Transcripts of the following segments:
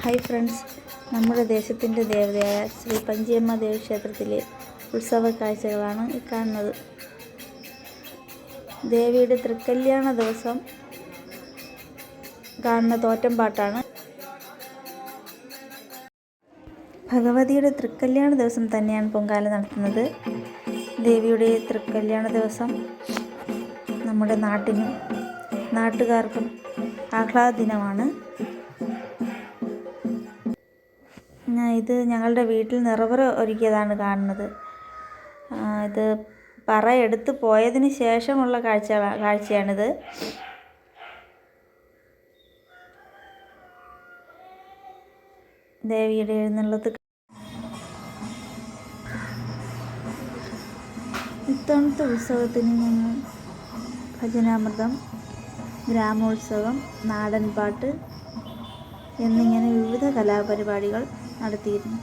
Hi friends, നമ്മുടെ ദേശത്തിൻ്റെ ദേവതയായ ശ്രീ പഞ്ചിയമ്മ ദേവി ക്ഷേത്രത്തിലെ ഉത്സവ കാഴ്ചകളാണ് ഈ കാണുന്നത്. ദേവിയുടെ തൃക്കല്യാണ ദിവസം കാണുന്ന തോറ്റംപാട്ടാണ്. ഭഗവതിയുടെ തൃക്കല്യാണ ദിവസം തന്നെയാണ് പൊങ്കാല നടത്തുന്നത്. ദേവിയുടെ തൃക്കല്യാണ ദിവസം നമ്മുടെ നാട്ടിനും നാട്ടുകാർക്കും ആഹ്ലാദ ദിനമാണ്. ഇത് ഞങ്ങളുടെ വീട്ടിൽ നിറവറ ഒരുക്കിയതാണ് കാണുന്നത്. ഇത് പറ എടുത്ത് പോയതിന് ശേഷമുള്ള കാഴ്ചയാണിത്. ദേവിയുടെ എഴുന്നള്ളത്ത്. ഇത്തവണത്തെ ഉത്സവത്തിന് ഞങ്ങൾ ഭജനാമൃതം, ഗ്രാമോത്സവം, നാടൻപാട്ട് എന്നിങ്ങനെ വിവിധ കലാപരിപാടികൾ നടത്തിയിരുന്നു.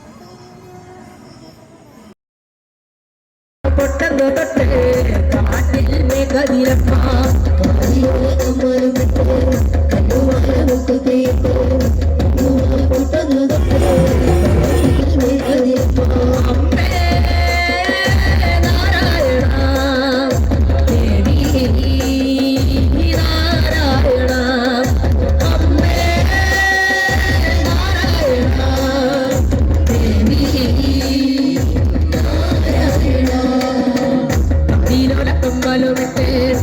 Lo metes